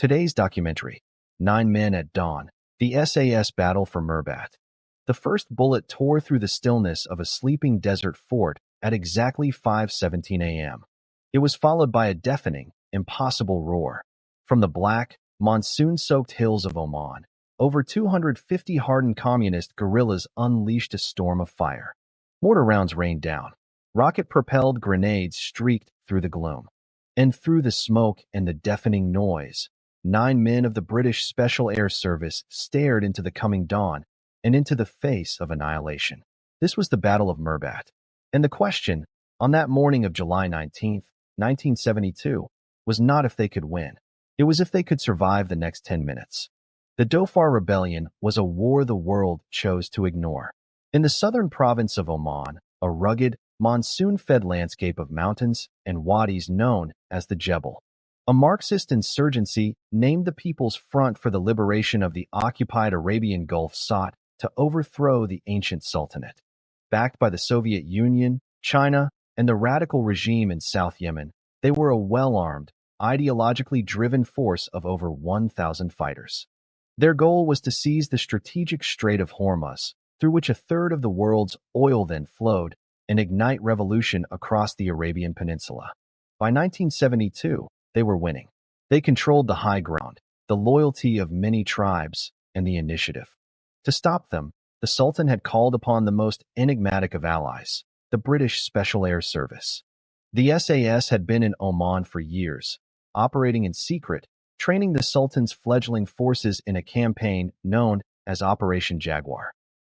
Today's documentary, 9 Men at Dawn, the SAS Battle for Mirbat. The first bullet tore through the stillness of a sleeping desert fort at exactly 5:17 a.m. It was followed by a deafening, impossible roar. From the black, monsoon-soaked hills of Oman, over 250 hardened communist guerrillas unleashed a storm of fire. Mortar rounds rained down. Rocket-propelled grenades streaked through the gloom. And through the smoke and the deafening noise, 9 men of the British Special Air Service stared into the coming dawn and into the face of annihilation. This was the Battle of Mirbat. And the question, on that morning of July 19, 1972, was not if they could win. It was if they could survive the next 10 minutes. The Dhofar Rebellion was a war the world chose to ignore. In the southern province of Oman, a rugged, monsoon-fed landscape of mountains and wadis known as the Jebel, a Marxist insurgency named the People's Front for the Liberation of the Occupied Arabian Gulf sought to overthrow the ancient sultanate. Backed by the Soviet Union, China, and the radical regime in South Yemen, they were a well-armed, ideologically driven force of over 1,000 fighters. Their goal was to seize the strategic Strait of Hormuz, through which a third of the world's oil then flowed, and ignite revolution across the Arabian Peninsula. By 1972, they were winning. They controlled the high ground, the loyalty of many tribes, and the initiative. To stop them, the Sultan had called upon the most enigmatic of allies, the British Special Air Service. The SAS had been in Oman for years, operating in secret, training the Sultan's fledgling forces in a campaign known as Operation Jaguar.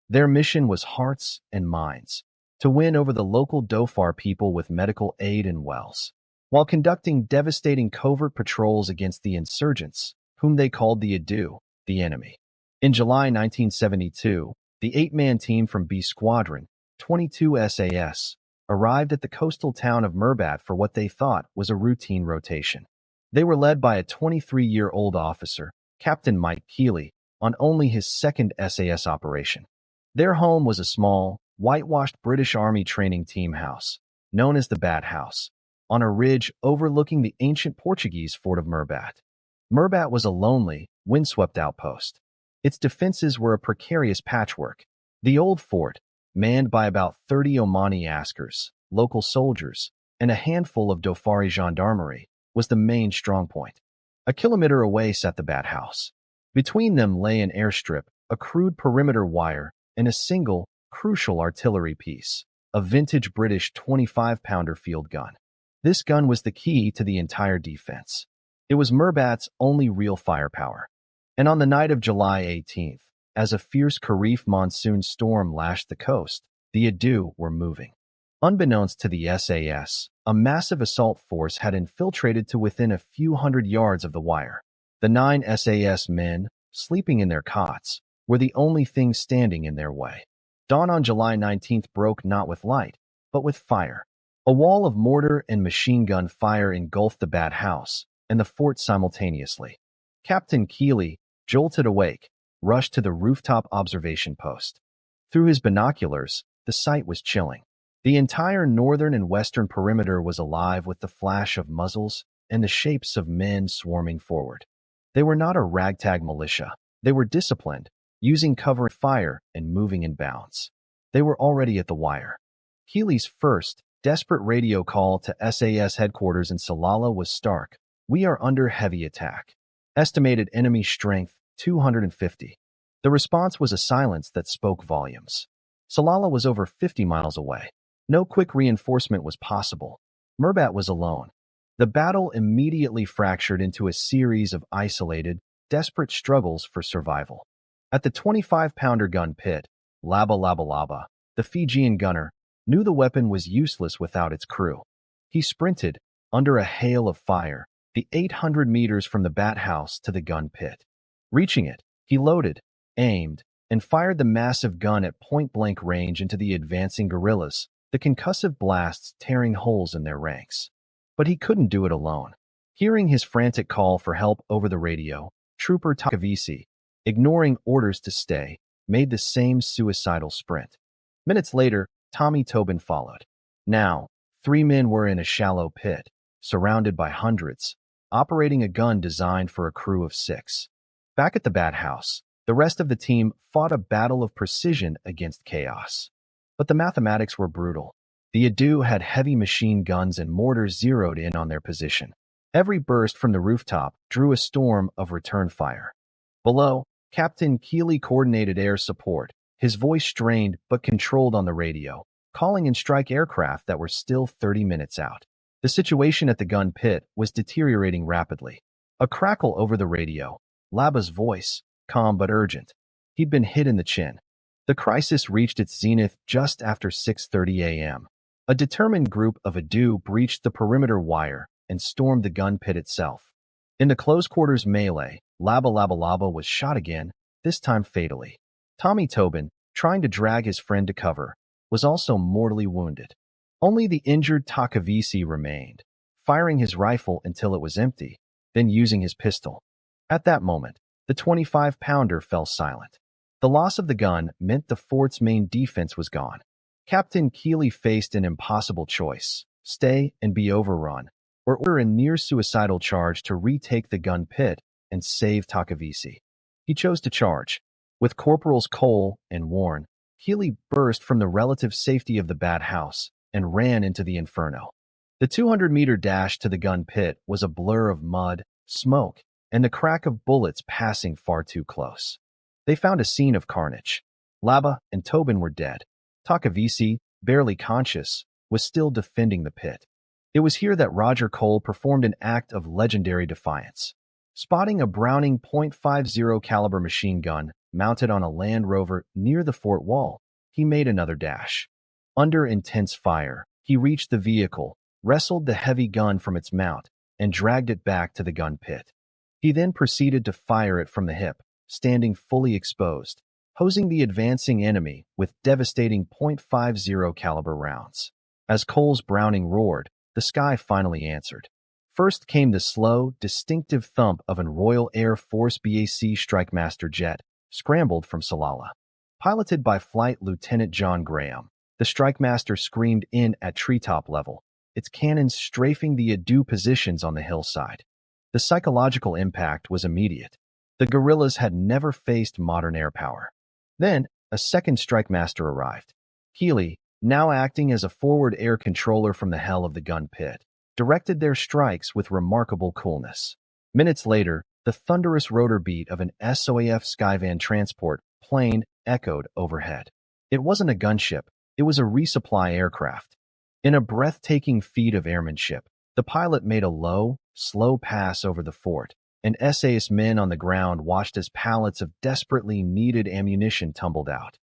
Their mission was hearts and minds, to win over the local Dhofar people with medical aid and wells, while conducting devastating covert patrols against the insurgents, whom they called the Adu, the enemy. In July 1972, the 8-man team from B Squadron, 22 SAS, arrived at the coastal town of Mirbat for what they thought was a routine rotation. They were led by a 23-year-old officer, Captain Mike Keeley, on only his second SAS operation. Their home was a small, whitewashed British Army training team house, known as the Bat House, on a ridge overlooking the ancient Portuguese fort of Mirbat. Mirbat was a lonely, windswept outpost. Its defenses were a precarious patchwork. The old fort, manned by about 30 Omani askars, local soldiers, and a handful of Dhofari gendarmerie, was the main strongpoint. A kilometer away sat the Bat House. Between them lay an airstrip, a crude perimeter wire, and a single, crucial artillery piece, a vintage British 25-pounder field gun. This gun was the key to the entire defense. It was Mirbat's only real firepower. And on the night of July 18th, as a fierce Kharif monsoon storm lashed the coast, the Adu were moving. Unbeknownst to the SAS, a massive assault force had infiltrated to within a few hundred yards of the wire. The 9 SAS men, sleeping in their cots, were the only thing standing in their way. Dawn on July 19th broke not with light, but with fire. A wall of mortar and machine gun fire engulfed the Bat House and the fort simultaneously. Captain Keeley, jolted awake, rushed to the rooftop observation post. Through his binoculars, the sight was chilling. The entire northern and western perimeter was alive with the flash of muzzles and the shapes of men swarming forward. They were not a ragtag militia. They were disciplined, using cover fire and moving in bounds. They were already at the wire. Keeley's first, desperate radio call to SAS headquarters in Salalah was stark. "We are under heavy attack. Estimated enemy strength, 250. The response was a silence that spoke volumes. Salalah was over 50 miles away. No quick reinforcement was possible. Mirbat was alone. The battle immediately fractured into a series of isolated, desperate struggles for survival. At the 25-pounder gun pit, Laba, the Fijian gunner, knew the weapon was useless without its crew. He sprinted, under a hail of fire, the 800 meters from the Bat House to the gun pit. Reaching it, he loaded, aimed, and fired the massive gun at point-blank range into the advancing guerrillas, the concussive blasts tearing holes in their ranks. But he couldn't do it alone. Hearing his frantic call for help over the radio, Trooper Takavisi, ignoring orders to stay, made the same suicidal sprint. Minutes later, Tommy Tobin followed. Now, 3 men were in a shallow pit, surrounded by hundreds, operating a gun designed for a crew of 6. Back at the Bat House, the rest of the team fought a battle of precision against chaos. But the mathematics were brutal. The Adu had heavy machine guns and mortars zeroed in on their position. Every burst from the rooftop drew a storm of return fire. Below, Captain Keeley coordinated air support, his voice strained but controlled on the radio, calling in strike aircraft that were still 30 minutes out. The situation at the gun pit was deteriorating rapidly. A crackle over the radio. Laba's voice, calm but urgent. He'd been hit in the chin. The crisis reached its zenith just after 6:30 a.m. A determined group of Adu breached the perimeter wire and stormed the gun pit itself. In the close-quarters melee, Laba was shot again, this time fatally. Tommy Tobin, trying to drag his friend to cover, was also mortally wounded. Only the injured Takavisi remained, firing his rifle until it was empty, then using his pistol. At that moment, the 25-pounder fell silent. The loss of the gun meant the fort's main defense was gone. Captain Keeley faced an impossible choice: stay and be overrun, or order a near-suicidal charge to retake the gun pit and save Takavisi. He chose to charge. With Corporals Cole and Warren, Keeley burst from the relative safety of the Bat House and ran into the inferno. The 200-meter dash to the gun pit was a blur of mud, smoke, and the crack of bullets passing far too close. They found a scene of carnage. Laba and Tobin were dead. Takavisi, barely conscious, was still defending the pit. It was here that Roger Cole performed an act of legendary defiance. Spotting a Browning .50 caliber machine gun mounted on a Land Rover near the fort wall, he made another dash. Under intense fire, he reached the vehicle, wrestled the heavy gun from its mount, and dragged it back to the gun pit. He then proceeded to fire it from the hip, standing fully exposed, hosing the advancing enemy with devastating .50 caliber rounds. As Cole's Browning roared, the sky finally answered. First came the slow, distinctive thump of an Royal Air Force BAC Strikemaster jet, scrambled from Salalah. Piloted by Flight Lieutenant John Graham, the Strikemaster screamed in at treetop level, its cannons strafing the Adu positions on the hillside. The psychological impact was immediate. The guerrillas had never faced modern air power. Then, a second Strikemaster arrived. Keeley, now acting as a forward air controller from the hell of the gun pit, directed their strikes with remarkable coolness. Minutes later, the thunderous rotor beat of an SOAF Skyvan transport plane echoed overhead. It wasn't a gunship, it was a resupply aircraft. In a breathtaking feat of airmanship, the pilot made a low, slow pass over the fort, and SAS men on the ground watched as pallets of desperately needed ammunition tumbled out.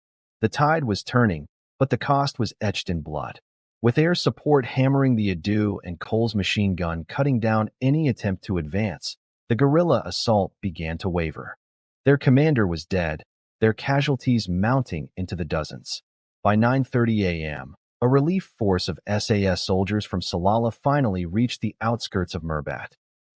The tide was turning, but the cost was etched in blood. With air support hammering the Adu and Cole's machine gun cutting down any attempt to advance, the guerrilla assault began to waver. Their commander was dead, their casualties mounting into the dozens. By 9:30 a.m., a relief force of SAS soldiers from Salalah finally reached the outskirts of Mirbat.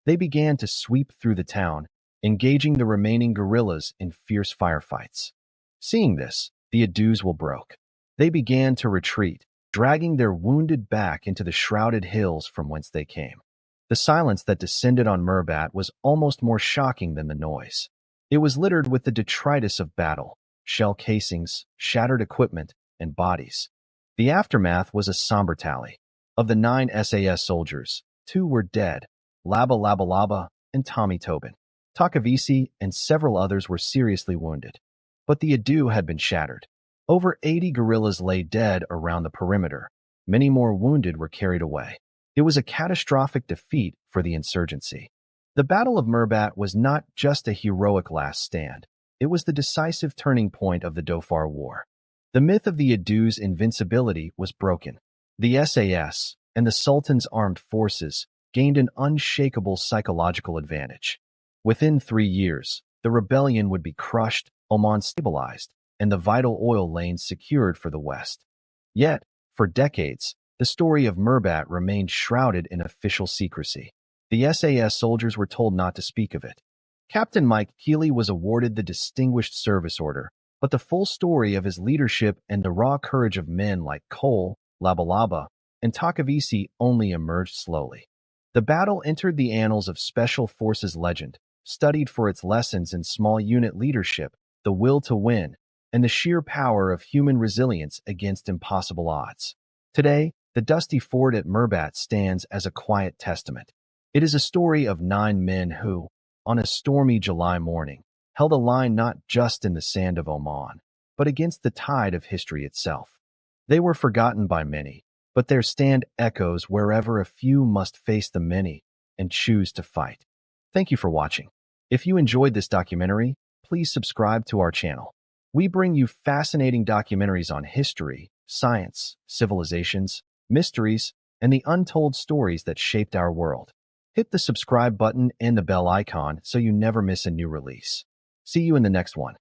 They began to sweep through the town, engaging the remaining guerrillas in fierce firefights. Seeing this, the Adus broke. They began to retreat, dragging their wounded back into the shrouded hills from whence they came. The silence that descended on Mirbat was almost more shocking than the noise. It was littered with the detritus of battle, shell casings, shattered equipment, and bodies. The aftermath was a somber tally. Of the 9 SAS soldiers, 2 were dead, Laba, and Tommy Tobin. Takavisi and several others were seriously wounded. But the Adu had been shattered. Over 80 guerrillas lay dead around the perimeter. Many more wounded were carried away. It was a catastrophic defeat for the insurgency. The Battle of Mirbat was not just a heroic last stand. It was the decisive turning point of the Dhofar War. The myth of the Adu's invincibility was broken. The SAS and the Sultan's armed forces gained an unshakable psychological advantage. Within 3 years, the rebellion would be crushed, Oman stabilized, and the vital oil lanes secured for the West. Yet, for decades, the story of Mirbat remained shrouded in official secrecy. The SAS soldiers were told not to speak of it. Captain Mike Keeley was awarded the Distinguished Service Order, but the full story of his leadership and the raw courage of men like Cole, Laba, and Takavisi only emerged slowly. The battle entered the annals of Special Forces legend, studied for its lessons in small unit leadership, the will to win, and the sheer power of human resilience against impossible odds. Today, the dusty fort at Mirbat stands as a quiet testament. It is a story of 9 men who, on a stormy July morning, held a line not just in the sand of Oman, but against the tide of history itself. They were forgotten by many, but their stand echoes wherever a few must face the many and choose to fight. Thank you for watching. If you enjoyed this documentary, please subscribe to our channel. We bring you fascinating documentaries on history, science, civilizations, mysteries, and the untold stories that shaped our world. Hit the subscribe button and the bell icon so you never miss a new release. See you in the next one.